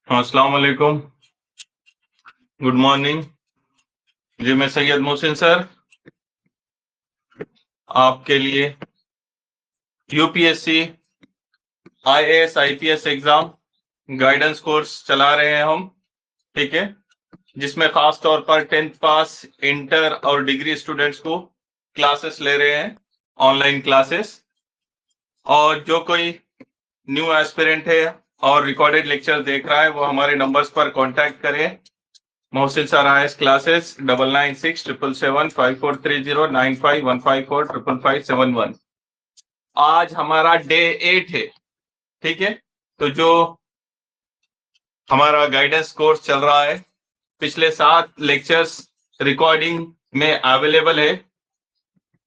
अस्सलाम वालेकुम, good morning जी। मैं सैयद मोहसिन सर आपके लिए UPSC IAS IPS exam guidance course चला रहे हैं हम, ठीक है, जिसमें खास तौर पर 10th पास, इंटर और डिग्री स्टूडेंट्स को क्लासेस ले रहे हैं, ऑनलाइन क्लासेस। और जो कोई न्यू एस्पिरेंट है और रिकॉर्डेड लेक्चर देख रहा है वो हमारे नंबर्स पर कांटेक्ट करें। Mohsin sir IAS classes 9967475095154571। आज हमारा डे 8 है, ठीक है। तो जो हमारा गाइडेंस कोर्स चल रहा है, पिछले 7 लेक्चर्स रिकॉर्डिंग में अवेलेबल है।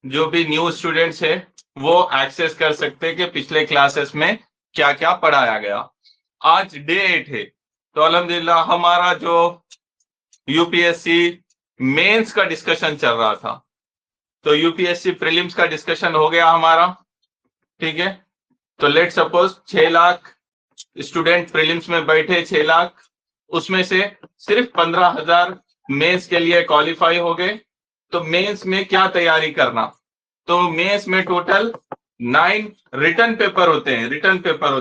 जो भी न्यू स्टूडेंट्स है वो एक्सेस कर सकते हैं कि पिछले क्लासेस में क्या क्या पढ़ाया गया। आज डे 8 है, तो अल्हम्दुलिल्लाह हमारा जो यूपीएससी मेंस का डिस्कशन चल रहा था, तो यूपीएससी प्रीलिम्स का डिस्कशन हो गया हमारा, ठीक है। तो let suppose 6 lakh student prelims में बैठे, 6 लाख, उसमें से सिर्फ 15,000 मेंस के लिए क्वालिफाई हो गए। तो मेंस में क्या तैयारी करना, तो मेंस में टोटल 9 रिटर्न पेपर होते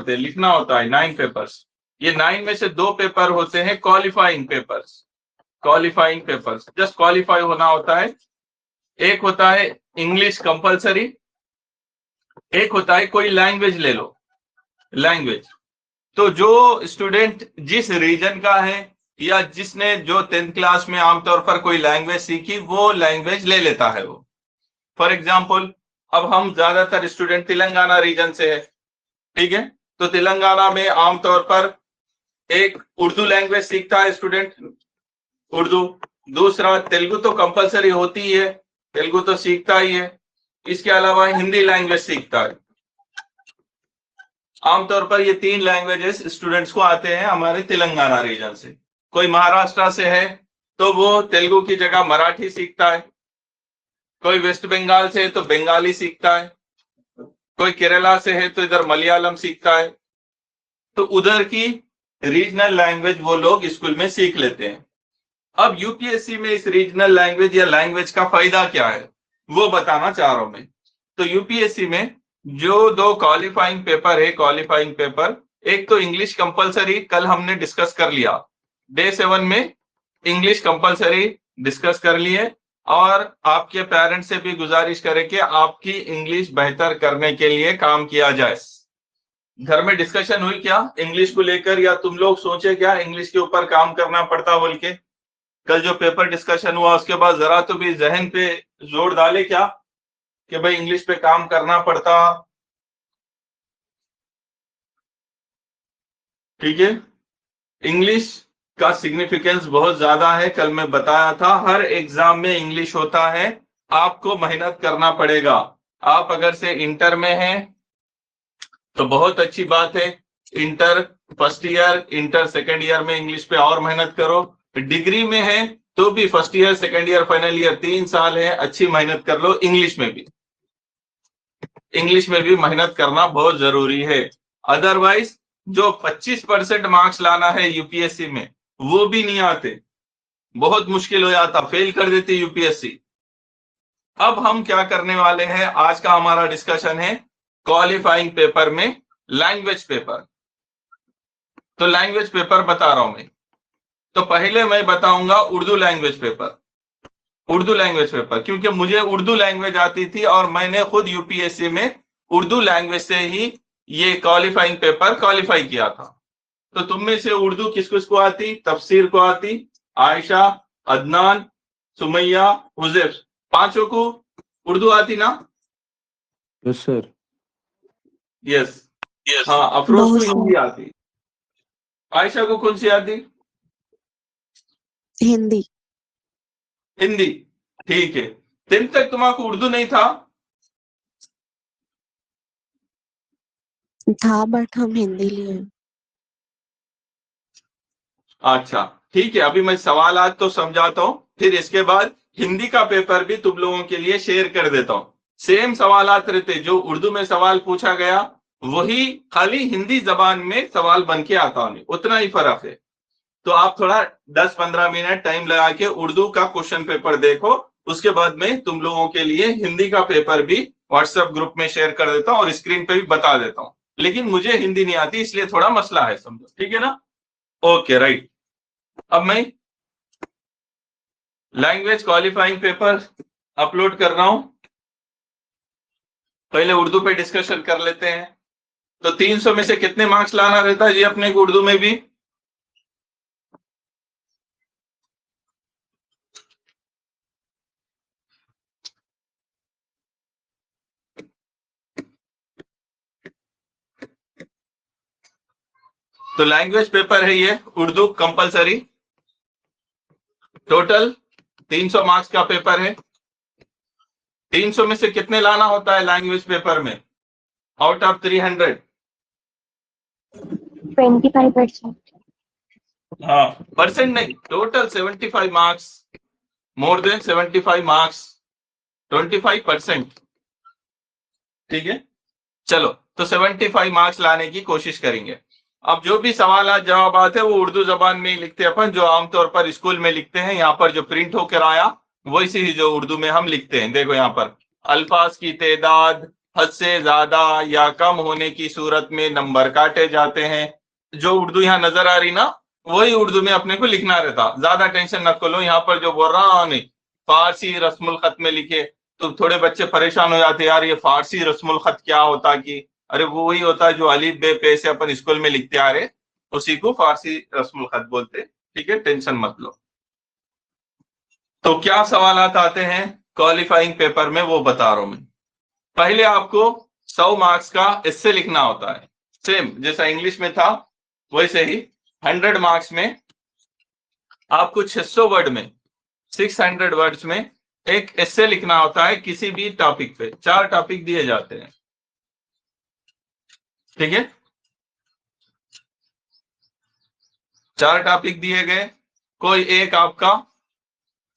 हैं, लिखना होता है 9 पेपर्स। ये 9 में से 2 पेपर होते हैं क्वालिफाइंग पेपर्स, जस्ट क्वालिफाई होना होता है। एक होता है इंग्लिश कंपलसरी, एक होता है कोई लैंग्वेज ले लो, लैंग्वेज। तो जो स्टूडेंट जिस रीजन का है या जिसने जो 10th क्लास में आमतौर पर कोई लैंग्वेज सीखी वो लैंग्वेज ले लेता है वो। फॉर एग्जाम्पल, अब हम ज्यादातर स्टूडेंट तेलंगाना रीजन से है, ठीक है। तो तेलंगाना में आमतौर पर एक उर्दू लैंग्वेज सीखता है स्टूडेंट, उर्दू। दूसरा तेलुगु तो कंपलसरी होती ही है, तेलुगु तो सीखता ही है। इसके अलावा हिंदी लैंग्वेज सीखता है। आमतौर पर ये 3 लैंग्वेजेस स्टूडेंट्स को आते हैं हमारे तेलंगाना रीजन से। कोई महाराष्ट्र से है तो वो तेलुगु की जगह मराठी सीखता है, कोई वेस्ट बंगाल से है तो बंगाली सीखता है, कोई केरला से है तो इधर मलयालम सीखता है। तो उधर की रीजनल लैंग्वेज वो लोग स्कूल में सीख लेते हैं। अब यूपीएससी में इस रीजनल लैंग्वेज या लैंग्वेज का फायदा क्या है वो बताना चाह रहा हूं मैं। तो यूपीएससी में जो 2 क्वालिफाइंग पेपर है, एक तो इंग्लिश कंपलसरी, कल हमने डिस्कस कर लिया, डे 7 में इंग्लिश कंपलसरी डिस्कस कर लिए। और आपके पेरेंट्स से भी गुजारिश करें कि आपकी इंग्लिश बेहतर करने के लिए काम किया जाए। घर में डिस्कशन हुई क्या इंग्लिश को लेकर, या तुम लोग सोचे क्या इंग्लिश के ऊपर काम करना पड़ता बोल के? कल जो पेपर डिस्कशन हुआ उसके बाद जरा तो भी जहन पे जोर डाले क्या कि भाई इंग्लिश पे काम करना पड़ता, ठीक है। इंग्लिश का सिग्निफिकेंस बहुत ज्यादा है, कल मैं बताया था। हर एग्जाम में इंग्लिश होता है, आपको मेहनत करना पड़ेगा। आप अगर से इंटर में हैं तो बहुत अच्छी बात है, inter first year, inter second year में इंग्लिश पे और मेहनत करो। डिग्री में है तो भी first year, second year, final year 3 साल है, अच्छी मेहनत कर लो। इंग्लिश में भी मेहनत करना बहुत जरूरी है। अदरवाइज जो 25% मार्क्स लाना है यूपीएससी में वो भी नहीं आते, बहुत मुश्किल हो जाता, फेल कर देती यूपीएससी। अब हम क्या करने वाले हैं, आज का हमारा डिस्कशन है क्वालिफाइंग पेपर में लैंग्वेज पेपर। तो लैंग्वेज पेपर बता रहा हूं मैं। तो पहले मैं बताऊंगा उर्दू लैंग्वेज पेपर, क्योंकि मुझे उर्दू लैंग्वेज आती थी और मैंने खुद यूपीएससी में उर्दू लैंग्वेज से ही ये क्वालिफाइंग पेपर क्वालिफाई किया था। तो तुम में से उर्दू किस किस को आती? तफसीर को आती, आयशा, अदनान, सुमैया, हुजैफ, 5 को उर्दू आती ना? Yes sir. यस। हाँ, अफरोज को हिंदी आती। आयशा को कौन सी आती? हिंदी। ठीक है। 10th तक तुम्हारा उर्दू नहीं था? बट हम हिंदी लिए। अच्छा, ठीक है। अभी मैं सवाल आज तो समझाता हूं, फिर इसके बाद हिंदी का पेपर भी तुम लोगों के लिए शेयर कर देता हूं। सेम सवालात रहते, जो उर्दू में सवाल पूछा गया वही खाली हिंदी जबान में सवाल बन के आता हूं, उतना ही फर्क है। तो आप थोड़ा 10-15 मिनट टाइम लगा के उर्दू का क्वेश्चन पेपर देखो, उसके बाद में तुम लोगों के लिए हिंदी का पेपर भी व्हाट्सएप ग्रुप में शेयर कर देता हूँ और स्क्रीन पे भी बता देता हूँ। लेकिन मुझे हिंदी नहीं आती, इसलिए थोड़ा मसला है, समझो, ठीक है ना? Okay, right. अब मैं लैंग्वेज क्वालिफाइंग पेपर अपलोड कर रहा हूं। पहले उर्दू पे डिस्कशन कर लेते हैं। तो 300 में से कितने मार्क्स लाना रहता है जी अपने को उर्दू में भी? तो लैंग्वेज पेपर है ये, उर्दू कंपलसरी। टोटल 300 मार्क्स का पेपर है। 300 में से कितने लाना होता है लैंग्वेज पेपर में आउट ऑफ 300? 25%। हाँ, परसेंट नहीं, total 75 marks, more than 75 marks, 25%। ठीक है, चलो, तो 75 मार्क्स लाने की कोशिश करेंगे। अब जो भी सवाल जवाब है वो उर्दू जबान में ही लिखते हैं अपन, जो आमतौर पर स्कूल में लिखते हैं। यहाँ पर जो प्रिंट होकर आया वैसे ही जो उर्दू में हम लिखते हैं। देखो यहाँ पर अल्फाज की तादाद हद से ज्यादा या कम होने की सूरत में नंबर काटे जाते हैं। जो उर्दू यहाँ नजर आ रही ना, वही उर्दू में अपने को लिखना रहता। ज्यादा टेंशन न लो। यहाँ पर जो बोल रहा हूं फारसी रस्मुल खत में लिखे, तो थोड़े बच्चे परेशान हो जाते, यार ये फारसी रस्मुल खत क्या होता कि अरे वो वही होता है जो अलीफ बे पे से अपन स्कूल में लिखते आ रहे, उसी को फारसी रस्मुल खत बोलते। ठीक है, टेंशन मत लो। तो क्या सवालात आते हैं क्वालिफाइंग पेपर में वो बता रहा हूं मैं। पहले आपको 100 मार्क्स का एस्से लिखना होता है, सेम जैसा इंग्लिश में था वैसे ही। 100 मार्क्स में आपको 600 वर्ड में, 600 वर्ड्स में एक एस्से लिखना होता है किसी भी टॉपिक पे। 4 टॉपिक दिए जाते हैं, ठीक है? 4 टॉपिक दिए गए, कोई एक आपका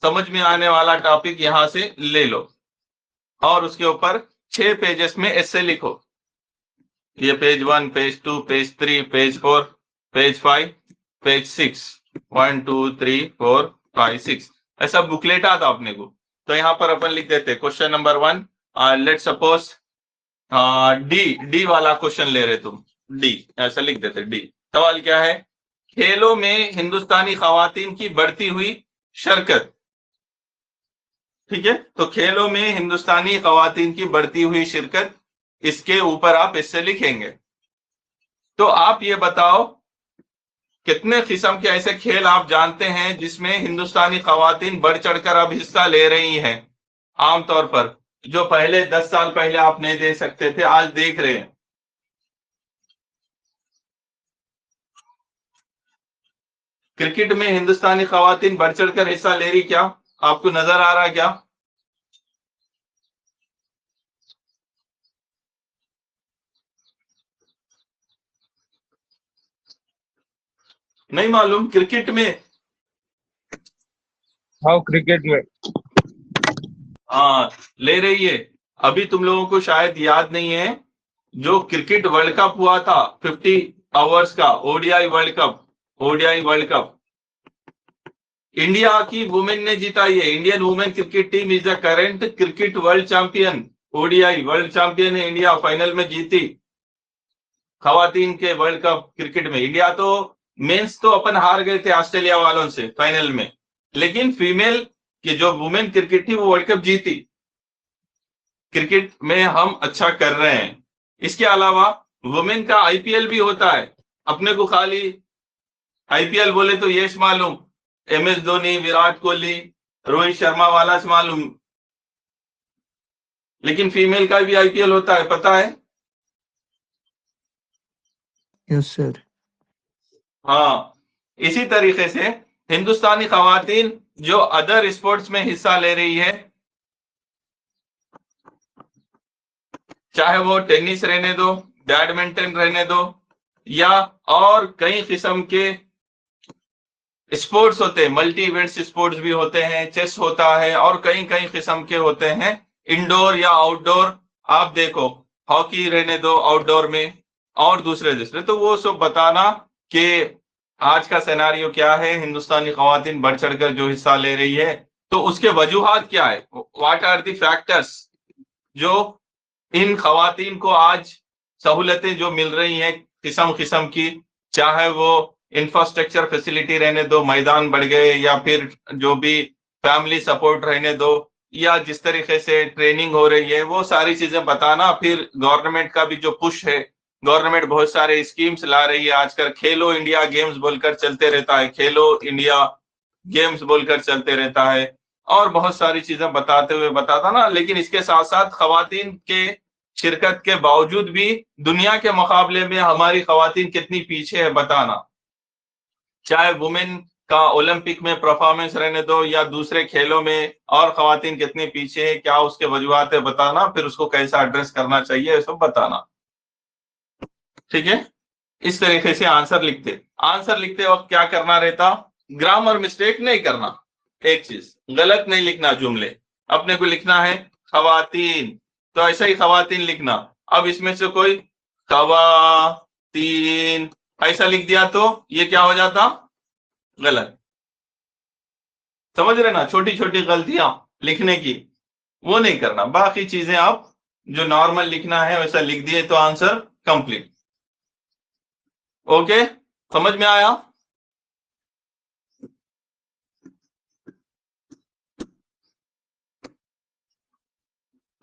समझ में आने वाला टॉपिक यहां से ले लो और उसके ऊपर 6 पेजेस में एस्से लिखो। ये page 1, page 2, page 3, page 4, page 5, page 6, 1 2 3 4 5 6, ऐसा बुकलेट आता अपने को। तो यहाँ पर अपन लिख देते question number 1, let suppose D वाला क्वेश्चन ले रहे तुम, डी ऐसा लिख देते। डी सवाल क्या है? खेलों में हिंदुस्तानी खवातीन की बढ़ती हुई शिरकत। ठीक है, तो खेलों में हिंदुस्तानी खवातीन की बढ़ती हुई शिरकत, इसके ऊपर आप इससे लिखेंगे। तो आप ये बताओ कितने किस्म के ऐसे खेल आप जानते हैं जिसमें हिंदुस्तानी खवातीन बढ़ चढ़कर अब हिस्सा ले रही हैं आमतौर पर, जो पहले 10 साल पहले आप नहीं दे सकते थे, आज देख रहे हैं। क्रिकेट में हिंदुस्तानी खवातीन बढ़ चढ़कर हिस्सा ले रही, क्या आपको नजर आ रहा है? क्या नहीं मालूम? क्रिकेट में, हाँ क्रिकेट में हाँ, ले रही है। अभी तुम लोगों को शायद याद नहीं है, जो क्रिकेट वर्ल्ड कप हुआ था 50 आवर्स का, ODI world cup, ODI world cup, India की वुमेन ने जीता। ये Indian women cricket team is the current cricket world champion. ODI world champion है इंडिया, फाइनल में जीती खवातीन के वर्ल्ड कप क्रिकेट में। इंडिया तो मेंस तो अपन हार गए थे ऑस्ट्रेलिया वालों से फाइनल में, लेकिन फीमेल की जो वुमेन क्रिकेट थी वो वर्ल्ड कप जीती। क्रिकेट में हम अच्छा कर रहे हैं। इसके अलावा वुमेन का आईपीएल भी होता है। अपने को खाली आईपीएल बोले तो यश मालूम, एमएस धोनी, विराट कोहली, रोहित शर्मा वाला से मालूम, लेकिन फीमेल का भी आईपीएल होता है, पता है? Yes sir. हाँ, इसी तरीके से हिंदुस्तानी खवातीन जो अदर स्पोर्ट्स में हिस्सा ले रही है, चाहे वो टेनिस रहने दो, बैडमिंटन रहने दो, या और कई किस्म के स्पोर्ट्स होते हैं, मल्टी इवेंट्स स्पोर्ट्स भी होते हैं, चेस होता है और कई कई किस्म के होते हैं, इंडोर या आउटडोर। आप देखो हॉकी रहने दो आउटडोर में और दूसरे दूसरे, तो वो सब बताना कि आज का सिनेरियो क्या है, हिंदुस्तानी खवातीन बढ़ चढ़कर जो हिस्सा ले रही है, तो उसके वजूहात क्या है, व्हाट आर द फैक्टर्स जो इन खवातीन को आज सहूलतें जो मिल रही हैं किस्म किस्म की, चाहे वो इंफ्रास्ट्रक्चर फैसिलिटी रहने दो, मैदान बढ़ गए, या फिर जो भी फैमिली सपोर्ट रहने दो, या जिस तरीके से ट्रेनिंग हो रही है, वो सारी चीजें बताना। फिर गवर्नमेंट का भी जो पुश है, गवर्नमेंट बहुत सारे स्कीम्स ला रही है आजकल, खेलो इंडिया गेम्स बोलकर चलते रहता है, खेलो इंडिया गेम्स बोलकर चलते रहता है, और बहुत सारी चीजें बताते हुए बताता ना। लेकिन इसके साथ साथ खवातीन के शिरकत के बावजूद भी दुनिया के मुकाबले में हमारी खवातीन कितनी पीछे है बताना। चाहे वुमेन का ओलंपिक में परफॉर्मेंस रहने दो या दूसरे खेलों में, और खवातीन कितनी पीछे है, क्या उसके वजूहात है बताना, फिर उसको कैसा एड्रेस करना चाहिए, ये सब बताना। ठीक है, इस तरीके से आंसर लिखते वक्त क्या करना रहता, ग्रामर मिस्टेक नहीं करना, एक चीज गलत नहीं लिखना, जुमले अपने को लिखना है खवातीन, तो ऐसा ही खवातीन लिखना। अब इसमें से कोई खवातीन ऐसा लिख दिया तो ये क्या हो जाता, गलत। समझ रहे ना, छोटी छोटी गलतियां लिखने की वो नहीं करना, बाकी चीजें आप जो नॉर्मल लिखना है वैसा लिख दिए तो आंसर कंप्लीट। ओके, समझ में आया?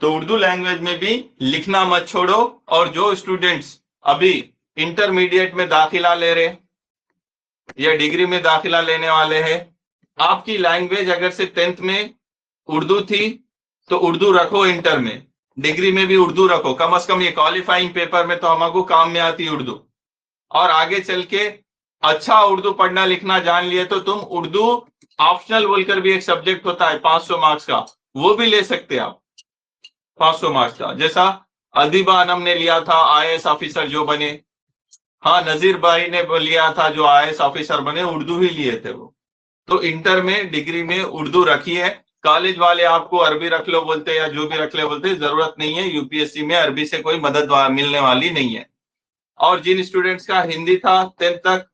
तो उर्दू लैंग्वेज में भी लिखना मत छोड़ो, और जो स्टूडेंट्स अभी इंटरमीडिएट में दाखिला ले रहे या डिग्री में दाखिला लेने वाले हैं, आपकी लैंग्वेज अगर से 10th में उर्दू थी तो उर्दू रखो, इंटर में डिग्री में भी उर्दू रखो, कम से कम ये क्वालिफाइंग पेपर में तो हमको काम में आती उर्दू। और आगे चल के अच्छा उर्दू पढ़ना लिखना जान लिए तो तुम उर्दू ऑप्शनल बोलकर भी एक सब्जेक्ट होता है 500 मार्क्स का, वो भी ले सकते हैं आप 500 मार्क्स का। जैसा अदीबा अनम ने लिया था आईएएस ऑफिसर जो बने, हाँ नजीर भाई ने लिया था जो आईएएस ऑफिसर बने, उर्दू ही लिए थे वो। तो इंटर में डिग्री में उर्दू रखी है। कॉलेज वाले आपको अरबी रख लो बोलते हैं या जो भी रख ले बोलते हैं, जरूरत नहीं है, यूपीएससी में अरबी से कोई मदद मिलने वाली नहीं है। और जिन स्टूडेंट्स का हिंदी था 10th तक,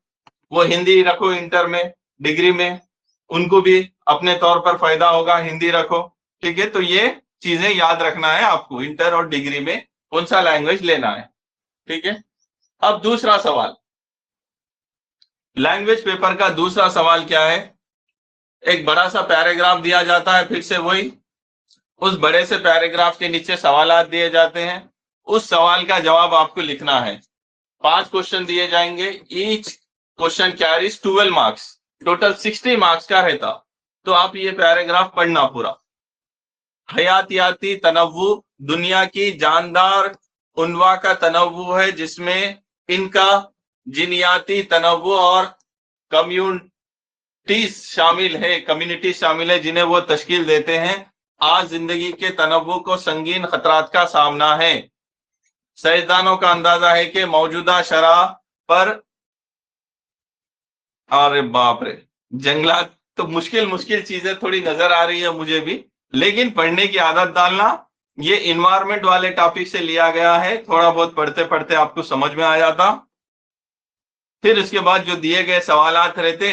वो हिंदी रखो इंटर में डिग्री में, उनको भी अपने तौर पर फायदा होगा, हिंदी रखो। ठीक है, तो ये चीजें याद रखना है आपको, इंटर और डिग्री में कौन सा लैंग्वेज लेना है। ठीक है, अब दूसरा सवाल, लैंग्वेज पेपर का दूसरा सवाल क्या है, एक बड़ा सा पैराग्राफ दिया जाता है, फिर से वही उस बड़े से पैराग्राफ के नीचे सवाल दिए जाते हैं, उस सवाल का जवाब आपको लिखना है। 5 क्वेश्चन दिए जाएंगे, each question carries 12 marks, total 60 marks का रहता। तो आप ये पैराग्राफ पढ़ना पूरा। हयातियाती तनव्वु दुनिया की जानदार उन्वा का तनव्वु है, जिसमें इनका जिनियाती तनव्वु और कम्युनिटी शामिल है जिन्हें वो तश्कील देते हैं। आज जिंदगी के तनव्वु को संगीन खतरात का सामना है। साइंसदानों का अंदाजा है कि मौजूदा शरह पर, अरे बाप रे, जंगलात, तो मुश्किल चीजें थोड़ी नजर आ रही है मुझे भी, लेकिन पढ़ने की आदत डालना। ये इन्वायरमेंट वाले टॉपिक से लिया गया है, थोड़ा बहुत पढ़ते पढ़ते आपको समझ में आ जाता। फिर इसके बाद जो दिए गए सवालात रहते,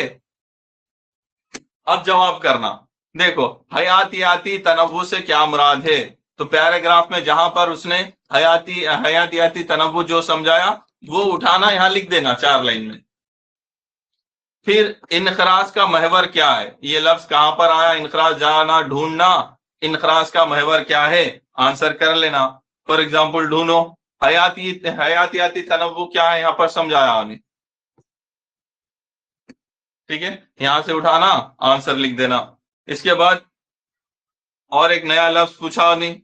अब जवाब करना। देखो, हयातियाती तनव्वु से क्या मुराद है, तो पैराग्राफ में जहां पर उसने हयातियाती तनव्वु जो समझाया वो उठाना, यहां लिख देना 4 लाइन में। फिर इनखराज का महवर क्या है, ये लफ्ज कहां पर आया, इनखराज जाना ढूंढना, इनखराज का महवर क्या है, आंसर कर लेना। फॉर एग्जाम्पल ढूंढो, हयातियाती तनव्वु क्या है, यहां पर समझाया उन्हें। ठीक है, यहां से उठाना, आंसर लिख देना। इसके बाद और एक नया लफ्ज पूछा नहीं,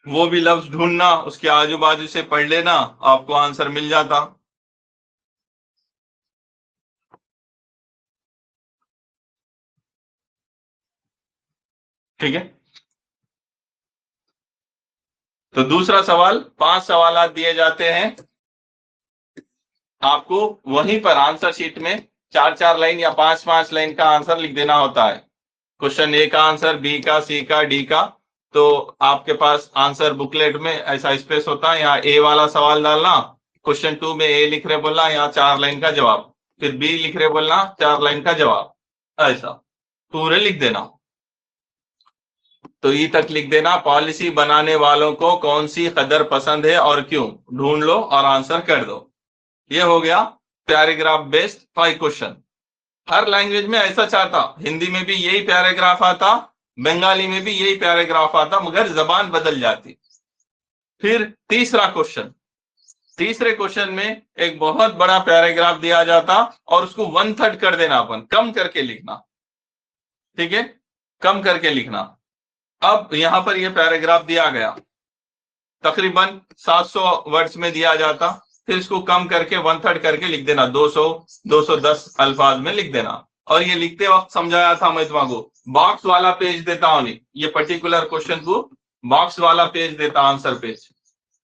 वो भी लफ्ज ढूंढना, उसके आजू बाजू से पढ़ लेना, आपको आंसर मिल जाता। ठीक है, तो दूसरा सवाल, 5 सवाल दिए जाते हैं आपको, वहीं पर आंसर शीट में 4-4 लाइन या 5-5 लाइन का आंसर लिख देना होता है। क्वेश्चन ए का आंसर, बी का, सी का, डी का, तो आपके पास आंसर बुकलेट में ऐसा स्पेस होता है, यहाँ ए वाला सवाल डालना क्वेश्चन 2 में ए लिख रहे बोलना, यहाँ 4 लाइन का जवाब, फिर बी लिख रहे बोलना 4 लाइन का जवाब, ऐसा पूरे लिख देना। तो ई तक लिख देना। पॉलिसी बनाने वालों को कौन सी कदर पसंद है और क्यों, ढूंढ लो और आंसर कर दो। ये हो गया पैराग्राफ बेस्ड 5 क्वेश्चन। हर लैंग्वेज में ऐसा चाहता, हिंदी में भी यही पैराग्राफ आता, बंगाली में भी यही पैराग्राफ आता, मगर जबान बदल जाती। फिर तीसरा क्वेश्चन, तीसरे क्वेश्चन में एक बहुत बड़ा पैराग्राफ दिया जाता और उसको 1/3 कर देना, अपन कम करके लिखना, ठीक है, कम करके लिखना। अब यहां पर यह पैराग्राफ दिया गया, तकरीबन 700 वर्ड्स में दिया जाता, फिर इसको कम करके 1/3 करके लिख देना, 200-210 अल्फाज में लिख देना। और ये लिखते वक्त समझाया था मैं तुमको, बॉक्स वाला पेज देता हूं, नहीं ये पर्टिकुलर क्वेश्चन को बॉक्स वाला पेज देता, आंसर पेज,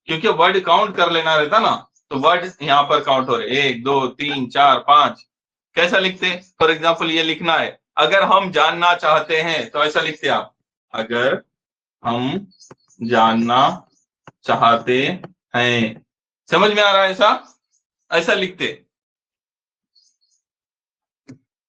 क्योंकि वर्ड काउंट कर लेना रहता ना, तो वर्ड यहाँ पर काउंट हो रहे 1 2 3 4 5। कैसा लिखते, फॉर एग्जाम्पल ये लिखना है, अगर हम जानना चाहते हैं, तो ऐसा लिखते आप, अगर हम जानना चाहते हैं, समझ में आ रहा है, ऐसा ऐसा लिखते।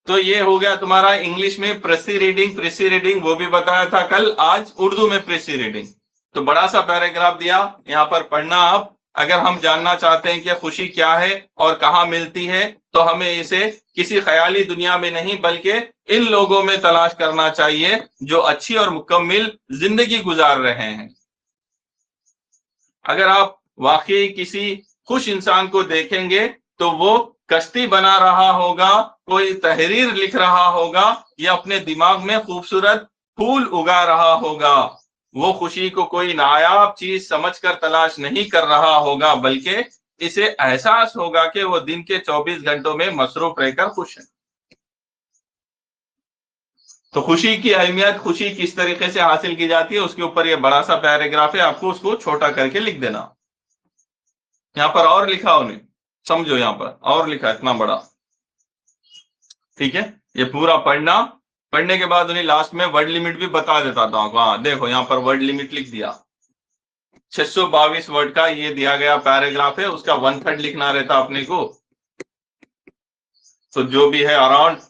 तो ये हो गया तुम्हारा इंग्लिश में प्रेसी रीडिंग वो भी बताया था कल। आज उर्दू में प्रेसी रीडिंग। तो बड़ा सा पैराग्राफ दिया, यहाँ पर पढ़ना आप। अगर हम जानना चाहते हैं कि खुशी क्या है और कहाँ मिलती है, तो हमें इसे किसी ख्याली दुनिया में नहीं, बल्कि इन लोगों में तलाश करना चाहिए जो अच्छी और मुकम्मल जिंदगी गुजार रहे हैं। अगर आप वाकई किसी खुश इंसान को देखेंगे, तो वो कश्ती बना रहा होगा, कोई तहरीर लिख रहा होगा, या अपने दिमाग में खूबसूरत फूल उगा रहा होगा। वो खुशी को कोई नायाब चीज समझकर तलाश नहीं कर रहा होगा, बल्कि इसे एहसास होगा कि वो दिन के 24 घंटों में मसरूफ रहकर खुश है। तो खुशी की अहमियत, खुशी किस तरीके से हासिल की जाती है, उसके ऊपर ये बड़ा सा पैराग्राफ है, आपको उसको छोटा करके लिख देना। यहां पर और लिखा उन्हें, समझो, यहां पर और लिखा इतना बड़ा, ठीक है। ये पूरा पढ़ना, पढ़ने के बाद उन्हें लास्ट में वर्ड लिमिट भी बता देता था। हाँ देखो, यहाँ पर वर्ड लिमिट लिख दिया, 622 वर्ड का ये दिया गया पैराग्राफ है, उसका 1/3 लिखना रहता अपने को। तो जो भी है अराउंड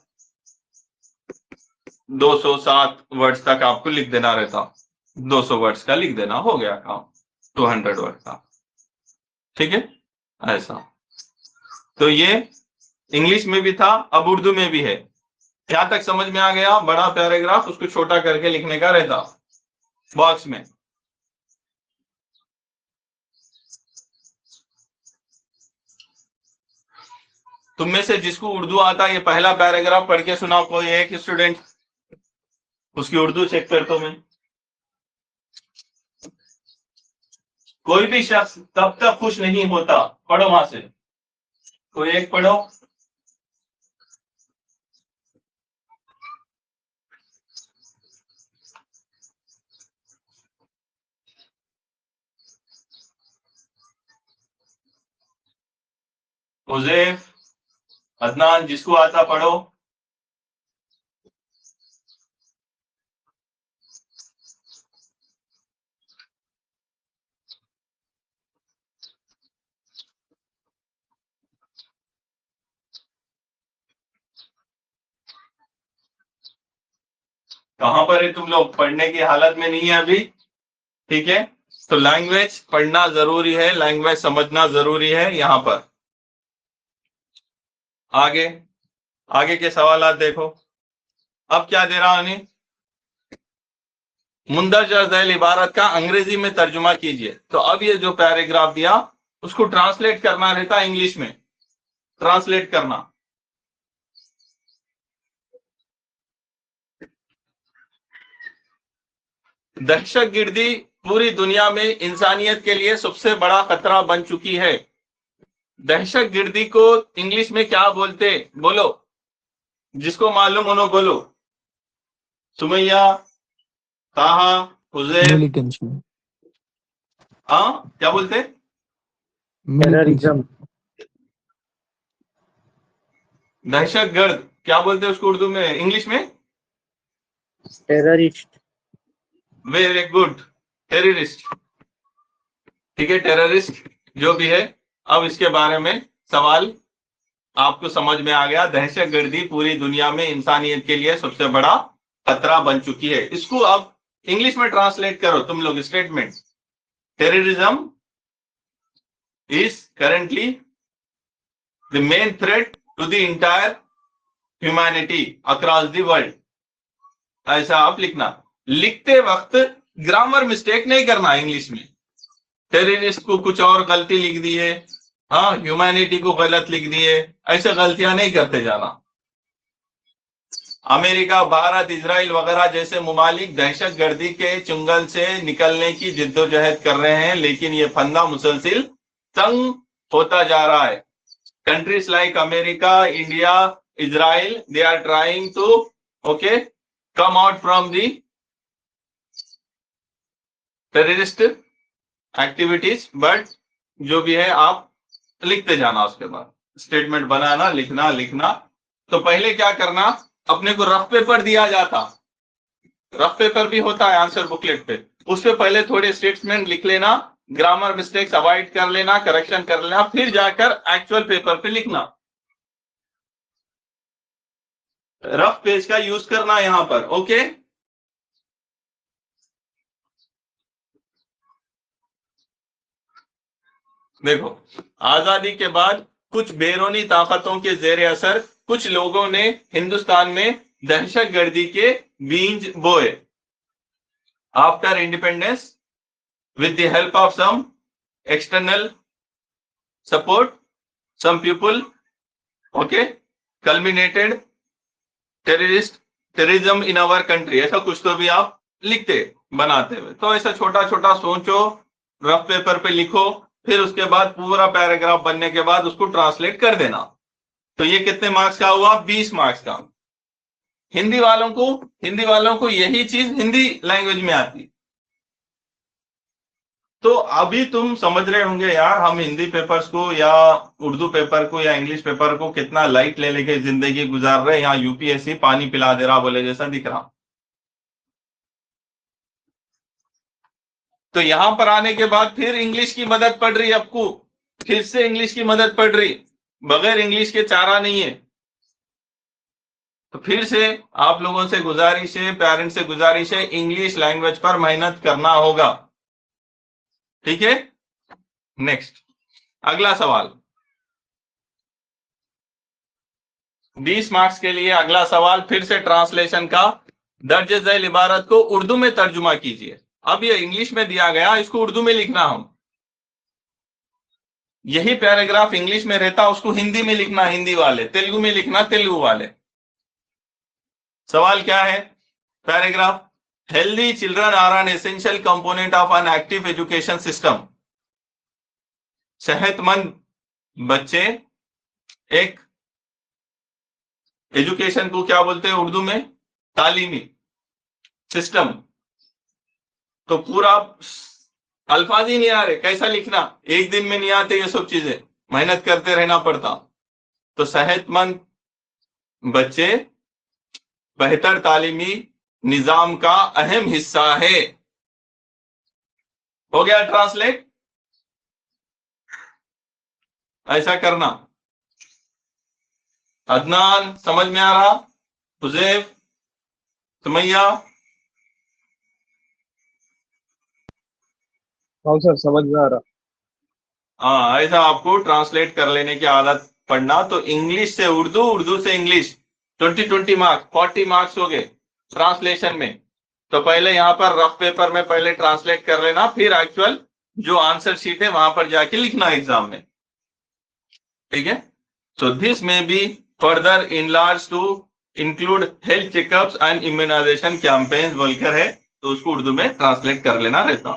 207 वर्ड्स तक आपको लिख देना रहता, 200 वर्ड्स का लिख देना, हो गया काम 200 वर्ड का, ठीक है, ऐसा। तो ये इंग्लिश में भी था, अब उर्दू में भी है। यहां तक समझ में आ गया, बड़ा पैराग्राफ उसको छोटा करके लिखने का रहता बॉक्स में। तुम में से जिसको उर्दू आता है, ये पहला पैराग्राफ पढ़ के सुनाओ, कोई एक स्टूडेंट, उसकी उर्दू चेक करता हूं मैं। कोई भी शख्स तब तक खुश नहीं होता, पढ़ो वहां से, कोई एक पढ़ो। उजैफ, अदनान, जिसको आता पढ़ो। कहां पर है तुम लोग, पढ़ने की हालत में नहीं है अभी, ठीक है। तो लैंग्वेज पढ़ना जरूरी है, लैंग्वेज समझना जरूरी है। यहां पर आगे आगे के सवाल देखो। अब क्या दे रहा है, मुंदरजा झैल इबारत का अंग्रेजी में तर्जुमा कीजिए। तो अब ये जो पैराग्राफ दिया, उसको ट्रांसलेट करना रहता है, इंग्लिश में ट्रांसलेट करना। दहशतगर्दी पूरी दुनिया में इंसानियत के लिए सबसे बड़ा खतरा बन चुकी है। दहशतगर्दी को इंग्लिश में क्या बोलते, बोलो, जिसको मालूम उन्होंने बोलो। सुमैया, ताहा, हुजैर, मिलिटेंसी। हाँ क्या बोलते, टेररिज्म। दहशतगर्द क्या बोलते हैं उसको उर्दू में, इंग्लिश में टेररिस्ट। वेरी गुड, टेररिस्ट, ठीक है, टेररिस्ट जो भी है। अब इसके बारे में सवाल आपको समझ में आ गया। दहशतगर्दी पूरी दुनिया में इंसानियत के लिए सबसे बड़ा खतरा बन चुकी है। इसको अब इंग्लिश में ट्रांसलेट करो तुम लोग statement. Terrorism is currently the main threat to the entire humanity across the world. ऐसा आप लिखना। लिखते वक्त ग्रामर मिस्टेक नहीं करना इंग्लिश में। टेररिस्ट को कुछ और गलती लिख दी है, हाँ, ह्यूमैनिटी को गलत लिख दिए, ऐसे गलतियां नहीं करते जाना। अमेरिका, भारत, इजराइल वगैरह जैसे मुमालिक दहशतगर्दी के चुंगल से निकलने की जिद्दोजहद कर रहे हैं, लेकिन ये फंदा मुसलसिल तंग होता जा रहा है। Countries like America, India, Israel, they are trying to okay come out from the terrorist activities. But जो भी है आप लिखते जाना, उसके बाद स्टेटमेंट बनाना, लिखना लिखना। तो पहले क्या करना, अपने को रफ पेपर दिया जाता, रफ पेपर भी होता है आंसर बुकलेट पे, उस पे पहले थोड़े स्टेटमेंट लिख लेना, ग्रामर मिस्टेक्स अवॉइड कर लेना, करेक्शन कर लेना, फिर जाकर एक्चुअल पेपर पे लिखना। रफ पेज का यूज करना यहां पर, ओके। देखो, आजादी के बाद कुछ बैरूनी ताकतों के जेर असर कुछ लोगों ने हिंदुस्तान में दहशतगर्दी के बीज बोए। After independence, with the help of some external support, some people okay culminated terrorism in our country। ऐसा कुछ तो भी आप लिखते बनाते हुए, तो ऐसा छोटा छोटा सोचो, रफ पेपर पे लिखो, फिर उसके बाद पूरा पैराग्राफ बनने के बाद उसको ट्रांसलेट कर देना। तो ये कितने मार्क्स का हुआ? 20 मार्क्स का। हिंदी वालों को यही चीज हिंदी लैंग्वेज में आती। तो अभी तुम समझ रहे होंगे यार, हम हिंदी पेपर्स को या उर्दू पेपर को या इंग्लिश पेपर को कितना लाइट ले लेके जिंदगी गुजार रहे हैं। यहाँ यूपीएससी पानी पिला दे रहा बोले जैसा दिख रहा। तो यहां पर आने के बाद फिर इंग्लिश की मदद पड़ रही, आपको फिर से इंग्लिश की मदद पड़ रही, बगैर इंग्लिश के चारा नहीं है। तो फिर से आप लोगों से गुजारिश है, पेरेंट्स से गुजारिश है, इंग्लिश लैंग्वेज पर मेहनत करना होगा, ठीक है। नेक्स्ट, अगला सवाल 20 मार्क्स के लिए। अगला सवाल फिर से ट्रांसलेशन का। दर्ज झैल इबारत को उर्दू में तर्जुमा कीजिए। अब ये इंग्लिश में दिया गया, इसको उर्दू में लिखना। हम यही पैराग्राफ इंग्लिश में रहता, उसको हिंदी में लिखना हिंदी वाले, तेलुगु में लिखना तेलुगु वाले। सवाल क्या है? Paragraph, healthy children are an essential component of an active education system. सेहतमंद बच्चे एक, एजुकेशन को क्या बोलते हैं उर्दू में? तालीमी सिस्टम। तो पूरा अल्फाज ही नहीं आ रहे, कैसा लिखना? एक दिन में नहीं आते ये सब चीजें, मेहनत करते रहना पड़ता। तो सेहतमंद बच्चे बेहतर तालीमी निजाम का अहम हिस्सा है। हो गया ट्रांसलेट? ऐसा करना। अदनान समझ में आ रहा? हुजैफ, सुमैया? हाँ सर, समझ में आ रहा। हाँ, ऐसा आपको ट्रांसलेट कर लेने की आदत पड़ना। तो इंग्लिश से उर्दू, उर्दू से इंग्लिश, 20 मार्क्स, 40 मार्क्स हो गए ट्रांसलेशन में। तो पहले यहाँ पर रफ पेपर में पहले ट्रांसलेट कर लेना, फिर एक्चुअल जो आंसर शीट है वहां पर जाके लिखना एग्जाम में, ठीक है। So this may be further enlarge to include health checkups and immunization campaigns बोलकर है, तो उसको उर्दू में ट्रांसलेट कर लेना रहता।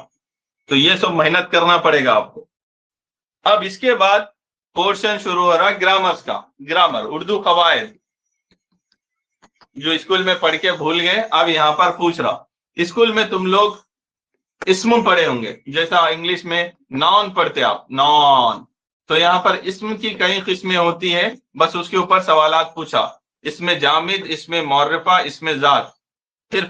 तो ये सब मेहनत करना पड़ेगा आपको। अब इसके बाद पोर्शन शुरू हो रहा ग्रामर्स का। ग्रामर, उर्दू कवायद जो स्कूल में पढ़ के भूल गए, अब यहाँ पर पूछ रहा। स्कूल में तुम लोग इस्म पढ़े होंगे, जैसा इंग्लिश में नॉन पढ़ते आप, नॉन। तो यहाँ पर इस्म की कई किस्में होती है, बस उसके ऊपर सवालात पूछा। इसमें जामिद, इसमें मौरफा, इसमें जात। फिर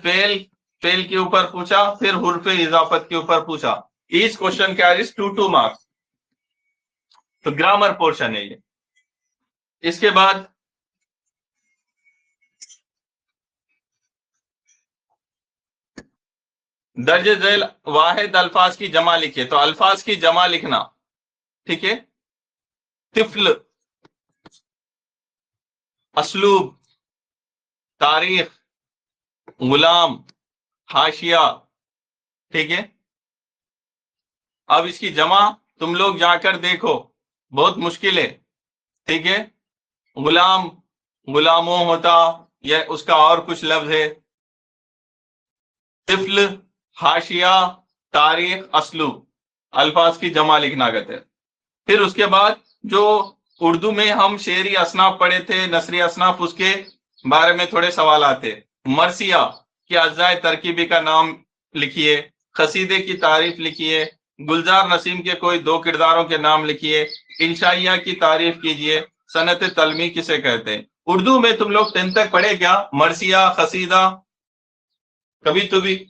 फेल के ऊपर पूछा, फिर हुर्फ इजाफत के ऊपर पूछा। Each question carries 2 marks. तो ग्रामर पोर्शन है ये। इसके बाद दर्ज झैल वाहिद अल्फाज की जमा लिखिए, तो अल्फाज की जमा लिखना, ठीक है। तिफ्ल, असलूब, तारीख, गुलाम, हाशिया, ठीक है। अब इसकी जमा तुम लोग जाकर देखो, बहुत मुश्किल है, ठीक है। गुलाम, गुलामों होता, या उसका और कुछ लफ्ज है। तिफ्ल, हाशिया, तारीख, असलूब, अल्फाज की जमा लिखना कहते हैं। फिर उसके बाद जो उर्दू में हम शेरी असनाफ पढ़े थे, नसरी असनाफ, उसके बारे में थोड़े सवाल आते। मरसिया की अज्जाए तरकीबी का नाम लिखिए, कसीदे की तारीफ लिखिए, गुलजार नसीम के कोई दो किरदारों के नाम लिखिए, इंशाइया की तारीफ कीजिए, सनत तलमी किसे कहते हैं। उर्दू में तुम लोग 10 तक पढ़े क्या? मरसिया, कसीदा, कभी तो भी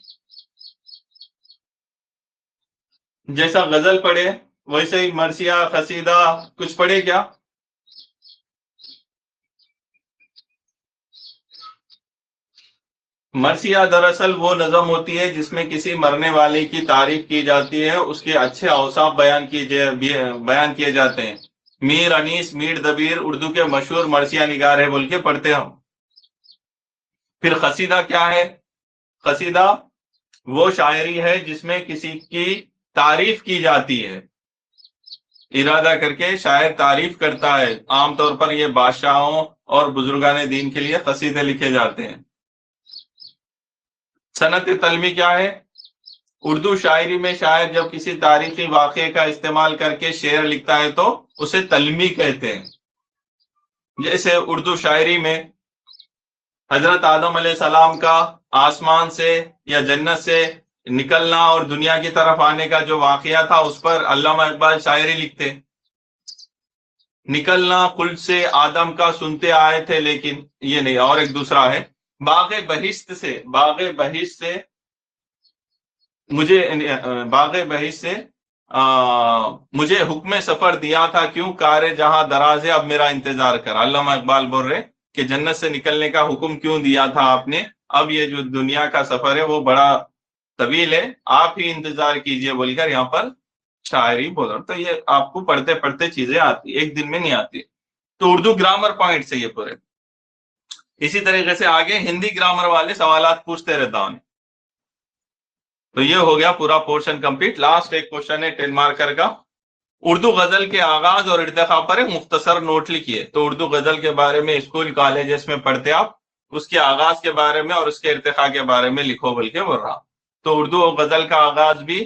जैसा गजल पढ़े वैसे ही मरसिया, कसीदा कुछ पढ़े क्या? मरसिया दरअसल वो नज़म होती है जिसमें किसी मरने वाले की तारीफ की जाती है, उसके अच्छे औसाफ बयान किए जाते हैं। मीर अनीस, मीर दबीर उर्दू के मशहूर मरसिया निगार है बोल के पढ़ते हम। फिर कसीदा क्या है? कसीदा वो शायरी है जिसमें किसी की तारीफ की जाती है, इरादा करके शायर तारीफ करता है। आमतौर पर ये बादशाहों और बुजुर्गान दीन के लिए कसीदे लिखे जाते हैं। सनत तलमी क्या है? उर्दू शायरी में शायर जब किसी तारीखी वाक़े का इस्तेमाल करके शेर लिखता है तो उसे तलमी कहते हैं। जैसे उर्दू शायरी में हजरत आदम अलैहिस्सलाम का आसमान से या जन्नत से निकलना और दुनिया की तरफ आने का जो वाकया था, उस पर अल्लामा इकबाल शायरी लिखते। निकलना कुल से आदम का सुनते आए थे, लेकिन ये नहीं, और एक दूसरा है, बाग़े बहिश्त से, बाग़े बहिश्त से मुझे, बाग़े बहिश्त से मुझे हुक्म सफर दिया था, क्यों कारे जहां दराज है, अब मेरा इंतजार कर। अल्लामा इकबाल बोल रहे कि जन्नत से निकलने का हुक्म क्यों दिया था आपने, अब ये जो दुनिया का सफर है वो बड़ा तवील है, आप ही इंतजार कीजिए बोलकर यहाँ पर शायरी बोल रहा। तो ये आपको पढ़ते पढ़ते चीजें आती, एक दिन में नहीं आती। तो उर्दू ग्रामर पॉइंट से ये पूरे। इसी तरीके से आगे हिंदी ग्रामर वाले सवालात पूछते रहता हूं। तो ये हो गया पूरा पोर्शन कंप्लीट। लास्ट एक क्वेश्चन है 10 मार्कर का। उर्दू गजल के आगाज और इर्तिका पर एक मुख्तसर नोट लिखिए। तो उर्दू गजल के बारे में स्कूल कॉलेजेस में पढ़ते आप, उसके आगाज के बारे में और उसके इर्तिका के बारे में लिखो बोल के बोल रहा। तो उर्दू और गजल का आगाज भी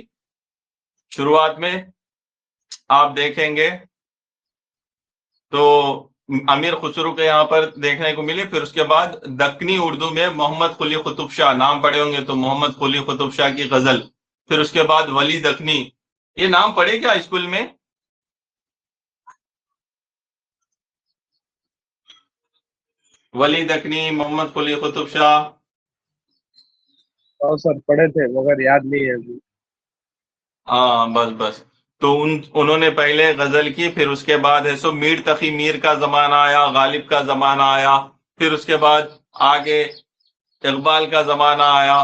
शुरुआत में आप देखेंगे तो अमीर खुसरू के यहाँ पर देखने को मिले। फिर उसके बाद दक्कनी उर्दू में मोहम्मद कुली कुतुब शाह, नाम पढ़े होंगे तो मोहम्मद कुली कुतुब शाह की गजल। फिर उसके बाद वली दक्कनी, ये नाम पढ़े क्या स्कूल में? वली दक्कनी, मोहम्मद कुली कुतुब शाह। हाँ सर पढ़े थे मगर याद नहीं है अभी। हाँ बस बस। तो उन्होंने पहले गजल की, फिर उसके बाद है सो मीर तकी मीर का जमाना आया, गालिब का जमाना आया, फिर उसके बाद आगे इकबाल का जमाना आया।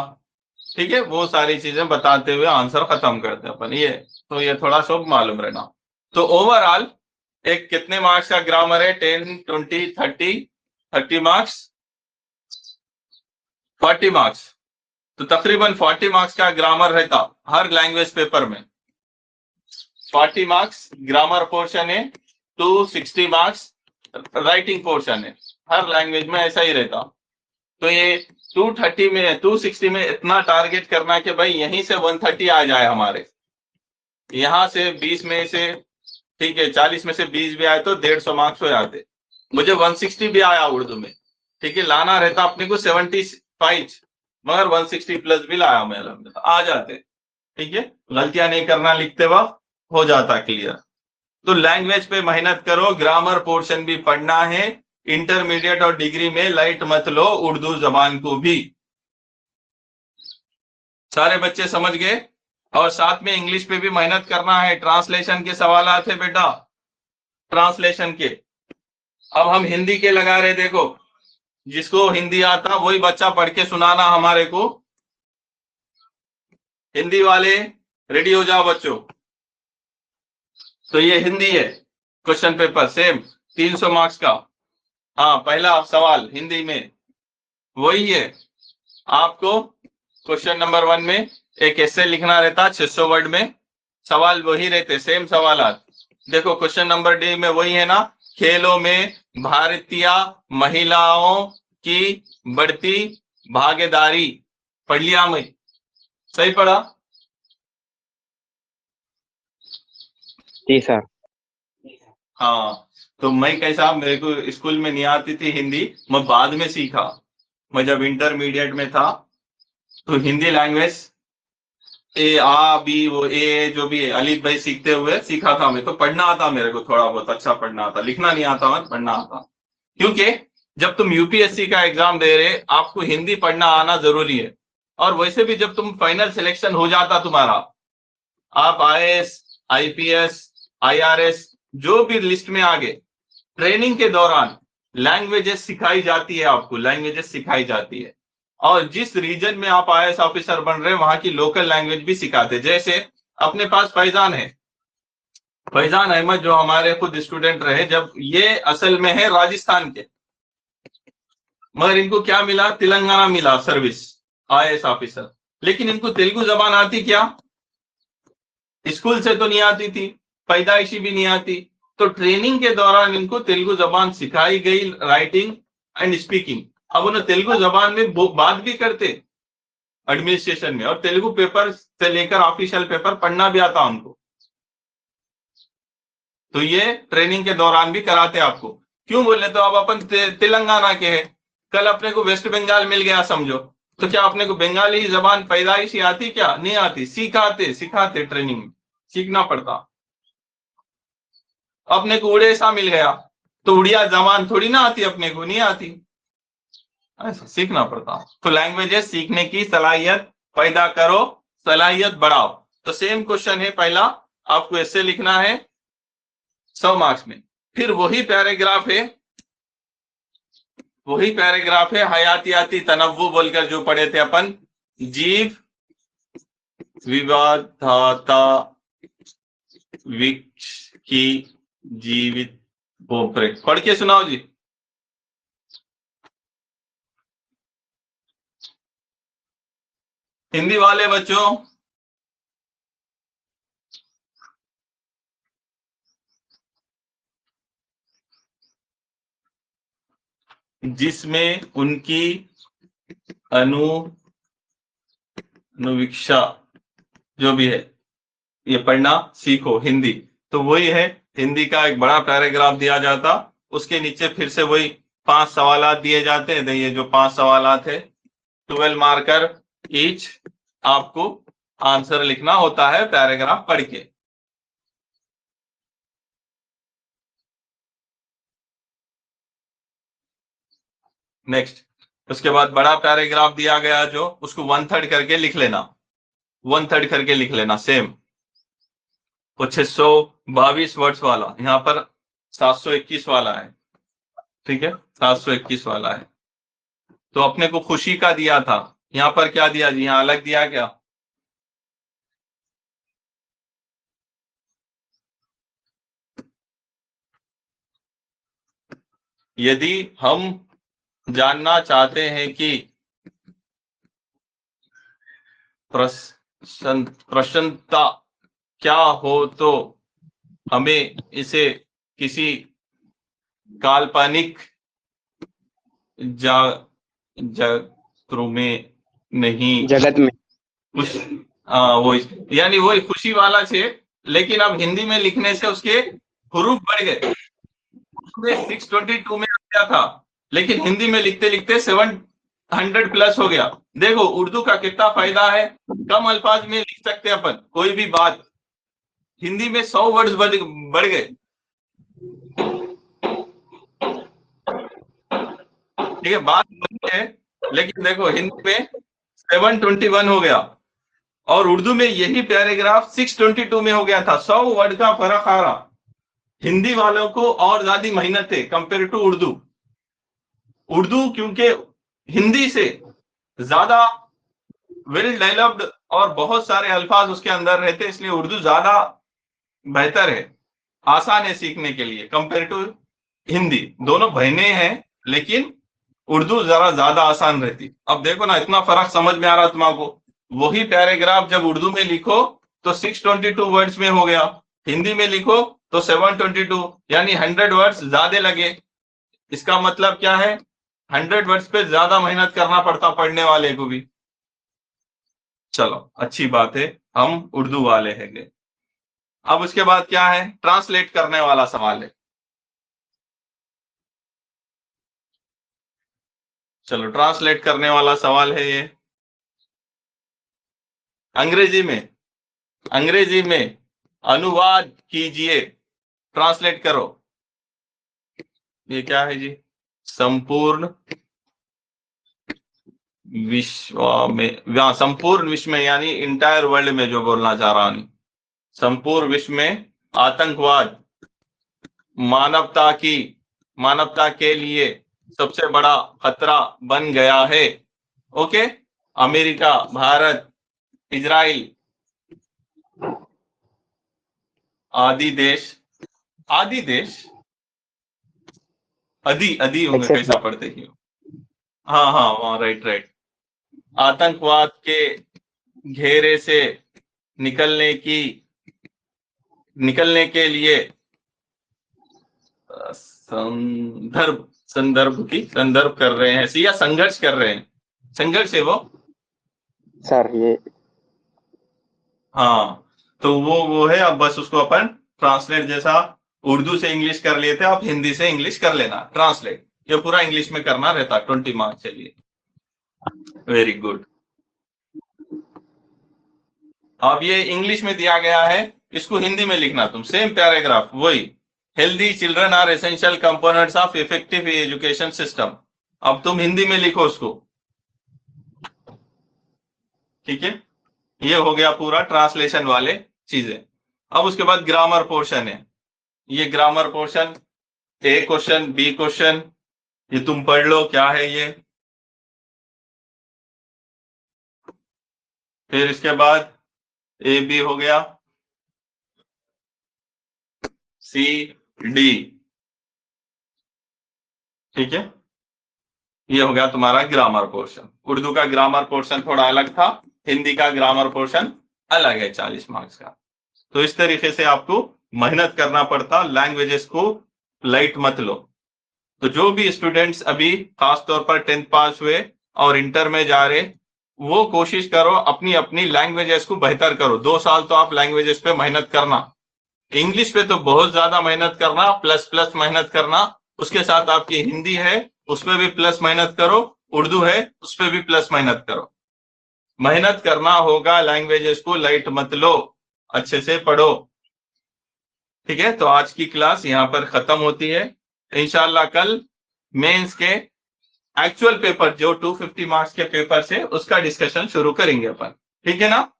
ठीक है, वो सारी चीजें बताते हुए आंसर खत्म करते हैं अपन। ये तो ये थोड़ा सब मालूम रहना। तो ओवरऑल एक कितने मार्क्स का ग्रामर है? 10, 20, 30 मार्क्स, 40 मार्क्स। तो तकरीबन 40 मार्क्स का ग्रामर रहता हर लैंग्वेज पेपर में। 40 मार्क्स ग्रामर पोर्शन है, 260 मार्क्स राइटिंग पोर्शन है। हर लैंग्वेज में ऐसा ही रहता। तो ये 230 में 260 में इतना टारगेट करना कि भाई यहीं से 130 आ जाए हमारे, यहां से 20 में से, ठीक है 40 में से 20 भी आए तो 150 मार्क्स हो जाते। मुझे 160 भी आया उर्दू में, ठीक है, लाना रहता अपने को 75, मगर 160 प्लस भी लाया मैं, आ जाते। ठीक है, गलतियां नहीं करना लिखते वक्त, हो जाता क्लियर। तो लैंग्वेज पे मेहनत करो, ग्रामर पोर्शन भी पढ़ना है। इंटरमीडिएट और डिग्री में लाइट मत लो उर्दू जबान को भी। सारे बच्चे समझ गए? और साथ में इंग्लिश पे भी मेहनत करना है, ट्रांसलेशन के सवाल है बेटा। ट्रांसलेशन के। अब हम हिंदी के लगा रहे, देखो जिसको हिंदी आता वही बच्चा पढ़ के सुनाना हमारे को। हिंदी वाले रेडी हो जाओ बच्चों। तो ये हिंदी है, क्वेश्चन पेपर सेम 300 मार्क्स का। हाँ, पहला सवाल हिंदी में वही है। आपको क्वेश्चन नंबर 1 में एक ऐसे लिखना रहता 600 वर्ड में, सवाल वही रहते, सेम सवाल। देखो क्वेश्चन नंबर डी में वही है ना, खेलों में भारतीय महिलाओं की बढ़ती भागीदारी। पढ़ लिया मैं, सही पढ़ा? जी सर। हाँ, तो मैं कैसा, मेरे को स्कूल में नहीं आती थी हिंदी, मैं बाद में सीखा। मैं जब इंटरमीडिएट में था तो हिंदी लैंग्वेज ए आ बी वो ए जो भी है अलीफ भाई सीखते हुए सीखा था मैं। तो पढ़ना आता मेरे को, थोड़ा बहुत अच्छा पढ़ना आता, लिखना नहीं आता और पढ़ना आता। क्योंकि जब तुम यूपीएससी का एग्जाम दे रहे आपको हिंदी पढ़ना आना जरूरी है। और वैसे भी जब तुम फाइनल सिलेक्शन हो जाता तुम्हारा, आप आईएएस, आईपीएस, आईआरएस जो भी लिस्ट में आगे, ट्रेनिंग के दौरान लैंग्वेजेस सिखाई जाती है, आपको लैंग्वेजेस सिखाई जाती है। और जिस रीजन में आप आईएएस ऑफिसर बन रहे हैं वहां की लोकल लैंग्वेज भी सिखाते। जैसे अपने पास फैजान है, फैजान अहमद जो हमारे खुद स्टूडेंट रहे, जब ये असल में है राजस्थान के, मगर इनको क्या मिला, तेलंगाना मिला सर्विस आईएएस ऑफिसर। लेकिन इनको तेलुगु जबान आती क्या? स्कूल से तो नहीं आती थी, पैदाइशी भी नहीं आती। तो ट्रेनिंग के दौरान इनको तेलुगु जबान सिखाई गई, राइटिंग एंड स्पीकिंग। अब उन्हें तेलुगु जबान में बात भी करते एडमिनिस्ट्रेशन में, और तेलुगु पेपर से लेकर ऑफिशियल पेपर पढ़ना भी आता उनको। तो ये ट्रेनिंग के दौरान भी कराते आपको। क्यों बोले, तो अब अपन तेलंगाना के हैं, कल अपने को वेस्ट बंगाल मिल गया समझो, तो क्या अपने को बंगाली जबान पैदाइशी आती क्या? नहीं आती, सिखाते ट्रेनिंग में, सीखना पड़ता। अपने को उड़ीसा मिल गया तो उड़िया जबान थोड़ी ना आती, अपने को नहीं आती, ऐसा सीखना पड़ता। तो लैंग्वेजेस सीखने की सलाहियत पैदा करो, सलाहियत बढ़ाओ। तो सेम क्वेश्चन है पहला, आपको ऐसे लिखना है 100 मार्क्स में। फिर वही पैराग्राफ है हयातियाती तनव्वु बोलकर जो पढ़े थे अपन, जीव विविधता वृक्ष की जीवित भोपरे। पढ़ के सुनाओ जी। हिंदी वाले बच्चों, जिसमें उनकी अनुवीक्षा जो भी है, ये पढ़ना सीखो हिंदी। तो वही है, हिंदी का एक बड़ा पैराग्राफ दिया जाता, उसके नीचे फिर से वही 5 सवालात दिए जाते हैं। ये जो 5 सवालात है 12 मार्कर ईच, आपको आंसर लिखना होता है पैराग्राफ पढ़ के। नेक्स्ट, उसके बाद बड़ा पैराग्राफ दिया गया जो, उसको 1/3 करके लिख लेना, 1/3 करके लिख लेना सेम। वो 622 वर्ड्स वाला, यहाँ पर 721 वाला है, ठीक है, 721 वाला है। तो अपने को खुशी का दिया था, यहाँ पर क्या दिया जी, यहाँ अलग दिया क्या? यदि हम जानना चाहते हैं कि प्रसन्नता क्या हो, तो हमें इसे किसी काल्पनिक जगत में वो यानी वही खुशी वाला छे। लेकिन अब हिंदी में लिखने से उसके हरूफ बढ़ गए, 622 में आ गया था, लेकिन हिंदी में लिखते लिखते 700 प्लस हो गया। देखो उर्दू का कितना फायदा है, कम अल्फाज में लिख सकते हैं अपन कोई भी बात, हिंदी में 100 वर्ड्स बढ़ गए, ठीक है, बात है। लेकिन देखो हिंदी में 721 हो गया, और उर्दू में यही पैराग्राफ 622 में हो गया था, 100 वर्ड का फर्क आ रहा। हिंदी वालों को और ज्यादा मेहनत है कंपेयर टू उर्दू। उर्दू क्योंकि हिंदी से ज्यादा वेल डेवलप्ड और बहुत सारे अल्फाज उसके अंदर रहते, इसलिए उर्दू ज्यादा बेहतर है, आसान है सीखने के लिए कंपेयर टू हिंदी। दोनों बहनें हैं लेकिन उर्दू जरा ज्यादा आसान रहती। अब देखो ना, इतना फर्क समझ में आ रहा तुम्हारा। वही पैराग्राफ जब उर्दू में लिखो तो 622 वर्ड्स में हो गया, हिंदी में लिखो तो 722, यानी 100 वर्ड्स ज्यादा लगे। इसका मतलब क्या है, 100 वर्ड्स पे ज्यादा मेहनत करना पड़ता पढ़ने वाले को भी। चलो अच्छी बात है, हम उर्दू वाले हैं। अब उसके बाद क्या है, ट्रांसलेट करने वाला सवाल है। चलो ट्रांसलेट करने वाला सवाल है ये। अंग्रेजी में अनुवाद कीजिए, ट्रांसलेट करो। ये क्या है जी, संपूर्ण विश्व में यानी इंटायर वर्ल्ड में जो बोलना चाह रहा हूं, संपूर्ण विश्व में आतंकवाद मानवता के लिए सबसे बड़ा खतरा बन गया है। ओके, अमेरिका, भारत, इजराइल आदि देश अदी होंगे, कैसा पढ़ते ही। हाँ राइट। आतंकवाद के घेरे से निकलने के लिए संदर्भ कर रहे हैं या संघर्ष कर रहे हैं। संघर्ष है वो सर, ये हाँ, तो वो है। अब बस उसको अपन ट्रांसलेट, जैसा उर्दू से इंग्लिश कर लिए थे, आप हिंदी से इंग्लिश कर लेना। ट्रांसलेट ये पूरा इंग्लिश में करना रहता, 20 मार्क्स के लिए। Very good. अब ये इंग्लिश में दिया गया है, इसको हिंदी में लिखना तुम, सेम पैराग्राफ वही। Healthy children are essential components of effective education system. अब तुम हिंदी में लिखो उसको, ठीक है। ये हो गया पूरा ट्रांसलेशन वाले चीजें। अब उसके बाद ग्रामर पोर्शन है। ये ग्रामर पोर्शन, ए क्वेश्चन, बी क्वेश्चन, ये तुम पढ़ लो क्या है ये। फिर इसके बाद ए बी हो गया, सी डी, ठीक है। ये हो गया तुम्हारा ग्रामर पोर्शन। उर्दू का ग्रामर पोर्शन थोड़ा अलग था, हिंदी का ग्रामर पोर्शन अलग है 40 मार्क्स का। तो इस तरीके से आपको मेहनत करना पड़ता, लैंग्वेजेस को लाइट मत लो। तो जो भी स्टूडेंट्स अभी खास तौर पर 10th पास हुए और इंटर में जा रहे, वो कोशिश करो अपनी अपनी लैंग्वेजेस को बेहतर करो। 2 साल तो आप लैंग्वेजेस पे मेहनत करना, इंग्लिश पे तो बहुत ज्यादा मेहनत करना, प्लस मेहनत करना। उसके साथ आपकी हिंदी है, उसपे भी प्लस मेहनत करो, उर्दू है उसपे भी प्लस मेहनत करो। मेहनत करना होगा, लैंग्वेजेस को लाइट मत लो, अच्छे से पढ़ो, ठीक है। तो आज की क्लास यहाँ पर खत्म होती है। इंशाल्लाह कल मेंस के एक्चुअल पेपर, जो 250 मार्क्स के पेपर से, उसका डिस्कशन शुरू करेंगे अपन, ठीक है ना।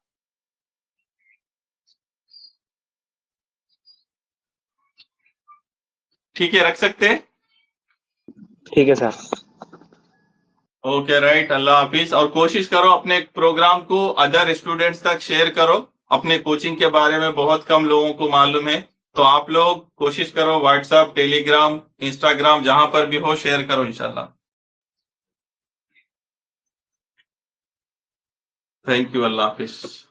ठीक है, रख सकते हैं। ठीक है सर। ओके राइट, अल्लाह हाफिज। और कोशिश करो अपने प्रोग्राम को अदर स्टूडेंट्स तक शेयर करो। अपने कोचिंग के बारे में बहुत कम लोगों को मालूम है, तो आप लोग कोशिश करो व्हाट्सएप, टेलीग्राम, इंस्टाग्राम, जहां पर भी हो शेयर करो इंशाल्लाह। Thank you, Allah Hafiz.